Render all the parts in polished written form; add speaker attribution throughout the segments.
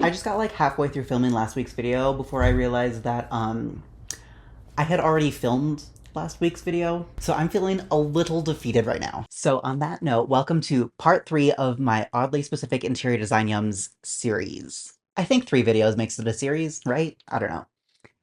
Speaker 1: I just got like halfway through filming last week's video before I realized that I had already filmed last week's video, so I'm feeling a little defeated right now. So on that note, welcome to part 3 of my oddly specific interior design yums series. I think 3 videos makes it a series, right? I don't know.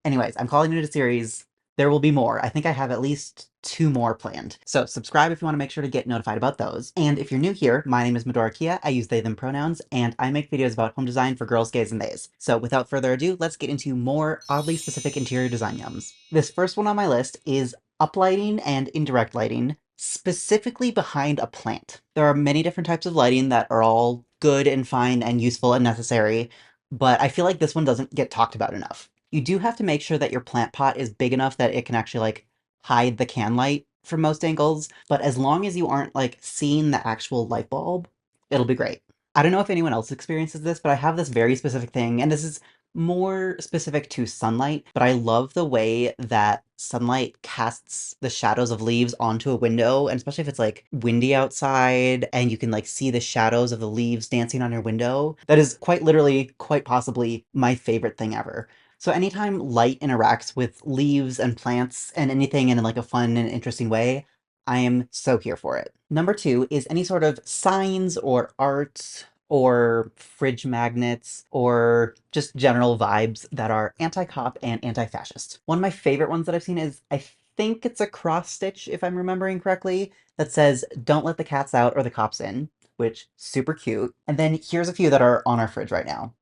Speaker 1: Anyways, I'm calling it a series. There will be more. I think I have at least 2 more planned. So subscribe if you want to make sure to get notified about those. And if you're new here, my name is Medora. I use they, them pronouns, and I make videos about home design for girls, gays, and theys. So without further ado, let's get into more oddly specific interior design yums. This first one on my list is uplighting and indirect lighting, specifically behind a plant. There are many different types of lighting that are all good and fine and useful and necessary, but I feel like this one doesn't get talked about enough. You do have to make sure that your plant pot is big enough that it can actually like hide the can light from most angles, but as long as you aren't like seeing the actual light bulb, it'll be great. I don't know if anyone else experiences this, but I have this very specific thing, and this is more specific to sunlight, but I love the way that sunlight casts the shadows of leaves onto a window, and especially if it's like windy outside and you can like see the shadows of the leaves dancing on your window. That is quite literally, quite possibly my favorite thing ever. So anytime light interacts with leaves and plants and anything in like a fun and interesting way, I am so here for it. Number 2 is any sort of signs or art or fridge magnets or just general vibes that are anti-cop and anti-fascist. One of my favorite ones that I've seen is, I think it's a cross stitch, if I'm remembering correctly, that says, "Don't let the cats out or the cops in," which super cute. And then here's a few that are on our fridge right now.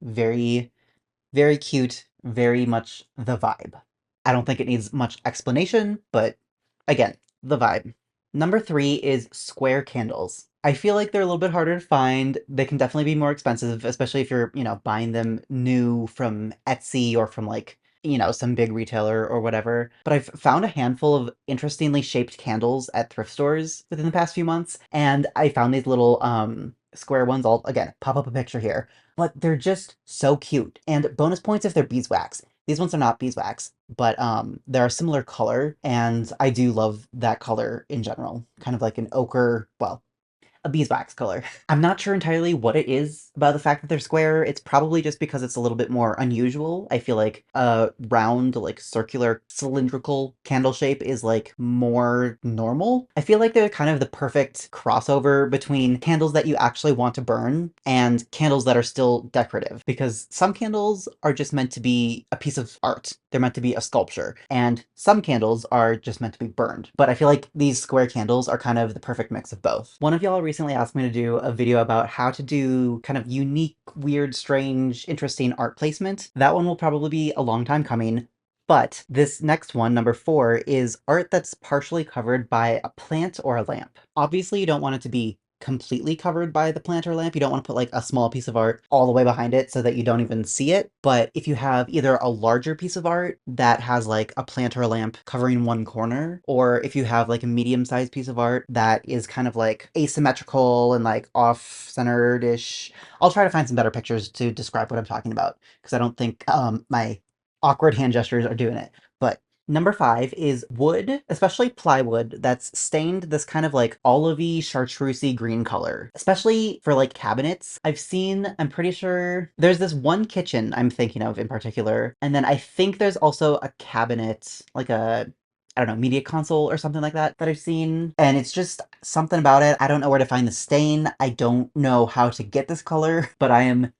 Speaker 1: Very, very cute, very much the vibe. I don't think it needs much explanation, but again, the vibe. Number 3 is square candles. I feel like they're a little bit harder to find. They can definitely be more expensive, especially if you're, buying them new from Etsy or from like, some big retailer or whatever. But I've found a handful of interestingly shaped candles at thrift stores within the past few months, and I found these little square ones. I'll again pop up a picture here, but they're just so cute. And bonus points if they're beeswax. These ones are not beeswax, but they're a similar color, and I do love that color in general. Kind of like an ochre, well, a beeswax color. I'm not sure entirely what it is about the fact that they're square. It's probably just because it's a little bit more unusual. I feel like a round, like circular, cylindrical candle shape is like more normal. I feel like they're kind of the perfect crossover between candles that you actually want to burn and candles that are still decorative, because some candles are just meant to be a piece of art. They're meant to be a sculpture, and some candles are just meant to be burned. But I feel like these square candles are kind of the perfect mix of both. One of y'all recently asked me to do a video about how to do kind of unique, weird, strange, interesting art placement. That one will probably be a long time coming. But this next one, number 4, is art that's partially covered by a plant or a lamp. Obviously, you don't want it to be completely covered by the plant or lamp. You don't want to put like a small piece of art all the way behind it so that you don't even see it. But if you have either a larger piece of art that has like a plant or a lamp covering one corner, or if you have like a medium-sized piece of art that is kind of like asymmetrical and like off-centered-ish. I'll try to find some better pictures to describe what I'm talking about, because I don't think my awkward hand gestures are doing it. But number 5 is wood, especially plywood, that's stained this kind of like olivey, chartreusey green color. Especially for like cabinets. I'm pretty sure there's this one kitchen I'm thinking of in particular, and then I think there's also a cabinet, like a, I don't know, media console or something like that I've seen. And it's just something about it. I don't know where to find the stain. I don't know how to get this color, but I am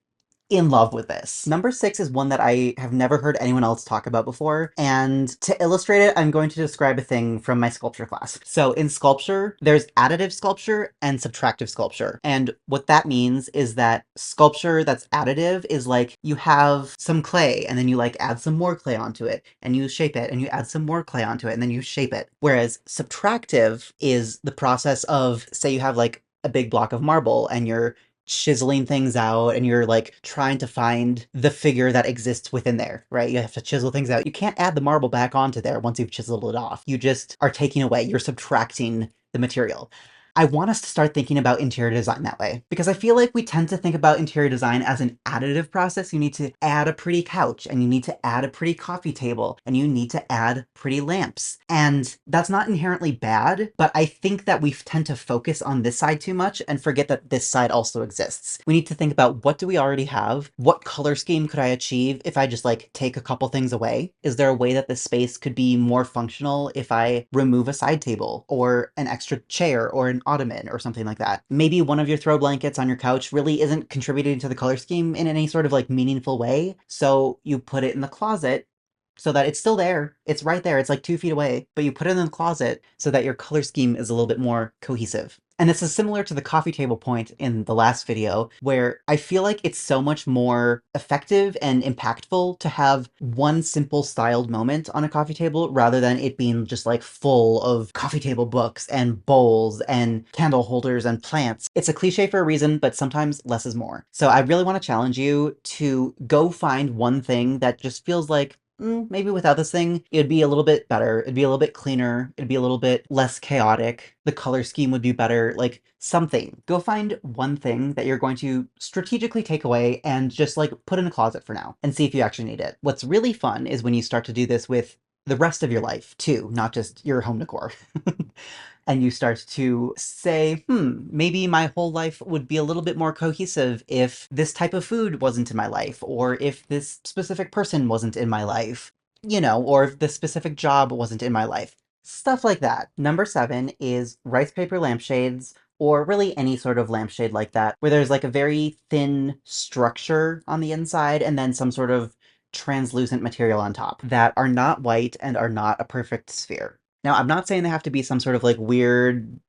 Speaker 1: in love with this. Number 6 is one that I have never heard anyone else talk about before, and to illustrate it, I'm going to describe a thing from my sculpture class. So in sculpture, there's additive sculpture and subtractive sculpture, and what that means is that sculpture that's additive is like you have some clay, and then you like add some more clay onto it, and you shape it, and you add some more clay onto it, and then you shape it. Whereas subtractive is the process of, say you have like a big block of marble, and you're chiseling things out and you're like trying to find the figure that exists within there, right? You have to chisel things out. You can't add the marble back onto there once you've chiseled it off. You just are taking away, you're subtracting the material. I want us to start thinking about interior design that way, because I feel like we tend to think about interior design as an additive process. You need to add a pretty couch, and you need to add a pretty coffee table, and you need to add pretty lamps. And that's not inherently bad, but I think that we tend to focus on this side too much and forget that this side also exists. We need to think about, what do we already have? What color scheme could I achieve if I just like take a couple things away? Is there a way that this space could be more functional if I remove a side table or an extra chair or an ottoman or something like that? Maybe one of your throw blankets on your couch really isn't contributing to the color scheme in any sort of like meaningful way, so you put it in the closet so that it's still there. It's right there. It's like 2 feet away, but you put it in the closet so that your color scheme is a little bit more cohesive. And this is similar to the coffee table point in the last video, where I feel like it's so much more effective and impactful to have one simple styled moment on a coffee table rather than it being just like full of coffee table books and bowls and candle holders and plants. It's a cliche for a reason, but sometimes less is more. So I really want to challenge you to go find one thing that just feels like, maybe without this thing, it'd be a little bit better. It'd be a little bit cleaner. It'd be a little bit less chaotic. The color scheme would be better. Like something. Go find one thing that you're going to strategically take away and just like put in a closet for now and see if you actually need it. What's really fun is when you start to do this with the rest of your life too, not just your home decor. And you start to say, maybe my whole life would be a little bit more cohesive if this type of food wasn't in my life, or if this specific person wasn't in my life, or if this specific job wasn't in my life. Stuff like that. Number 7 is rice paper lampshades, or really any sort of lampshade like that, where there's like a very thin structure on the inside and then some sort of translucent material on top that are not white and are not a perfect sphere. Now, I'm not saying they have to be some sort of like weird,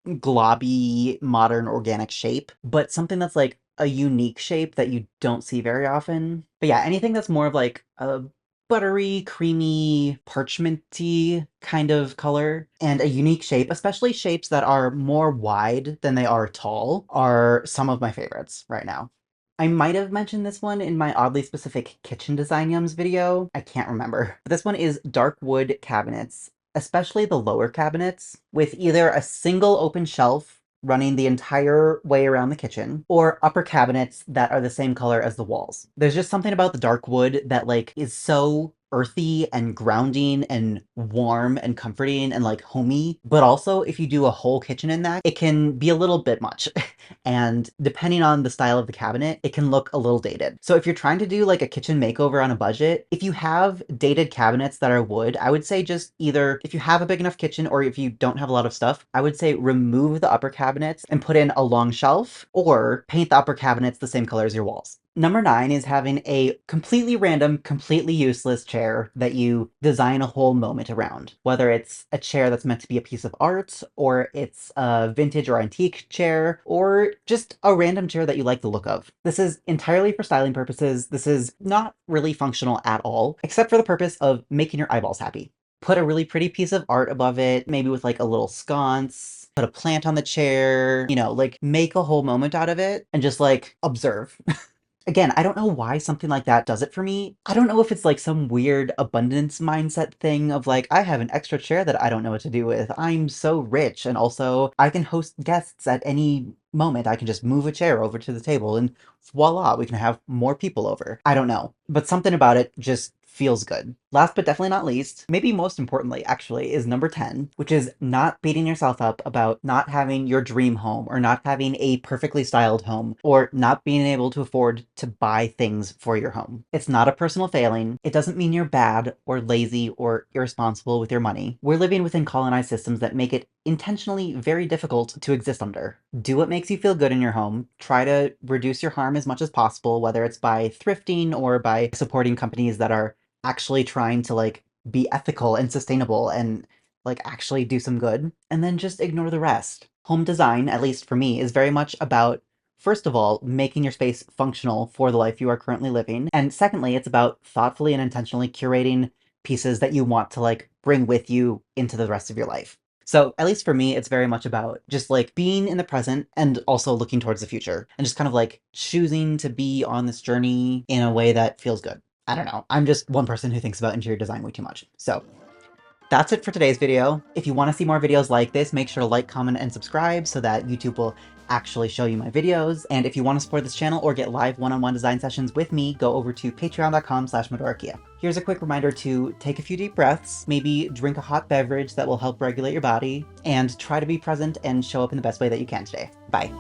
Speaker 1: globby, modern organic shape, but something that's like a unique shape that you don't see very often. But yeah, anything that's more of like a buttery, creamy, parchmenty kind of color and a unique shape, especially shapes that are more wide than they are tall, are some of my favorites right now. I might have mentioned this one in my oddly specific kitchen design yums video. I can't remember. But this one is dark wood cabinets, especially the lower cabinets, with either a single open shelf running the entire way around the kitchen, or upper cabinets that are the same color as the walls. There's just something about the dark wood that like is so earthy and grounding and warm and comforting and like homey, but also if you do a whole kitchen in that, it can be a little bit much. And depending on the style of the cabinet, it can look a little dated. So if you're trying to do like a kitchen makeover on a budget, if you have dated cabinets that are wood, I would say just either, if you have a big enough kitchen or if you don't have a lot of stuff, I would say remove the upper cabinets and put in a long shelf, or paint the upper cabinets the same color as your walls. Number 9 is having a completely random, completely useless chair that you design a whole moment around. Whether it's a chair that's meant to be a piece of art, or it's a vintage or antique chair, or just a random chair that you like the look of. This is entirely for styling purposes. This is not really functional at all, except for the purpose of making your eyeballs happy. Put a really pretty piece of art above it, maybe with like a little sconce, put a plant on the chair, like make a whole moment out of it and just like observe. Again, I don't know why something like that does it for me. I don't know if it's like some weird abundance mindset thing of like, I have an extra chair that I don't know what to do with. I'm so rich, and also I can host guests at any moment. I can just move a chair over to the table and voila, we can have more people over. I don't know, but something about it just feels good. Last but definitely not least, maybe most importantly actually, is number 10, which is not beating yourself up about not having your dream home, or not having a perfectly styled home, or not being able to afford to buy things for your home. It's not a personal failing. It doesn't mean you're bad or lazy or irresponsible with your money. We're living within colonized systems that make it intentionally very difficult to exist under. Do what makes you feel good in your home. Try to reduce your harm as much as possible, whether it's by thrifting or by supporting companies that are actually trying to like be ethical and sustainable and like actually do some good, and then just ignore the rest. Home design, at least for me, is very much about, first of all, making your space functional for the life you are currently living, and secondly, it's about thoughtfully and intentionally curating pieces that you want to like bring with you into the rest of your life. So at least for me, it's very much about just like being in the present and also looking towards the future, and just kind of like choosing to be on this journey in a way that feels good. I don't know. I'm just one person who thinks about interior design way too much. So That's it for today's video. If you want to see more videos like this, make sure to like, comment, and subscribe so that YouTube will actually show you my videos. And if you want to support this channel or get live one-on-one design sessions with me, go over to patreon.com/medorakia. Here's a quick reminder to take a few deep breaths, maybe drink a hot beverage that will help regulate your body, and try to be present and show up in the best way that you can today. Bye.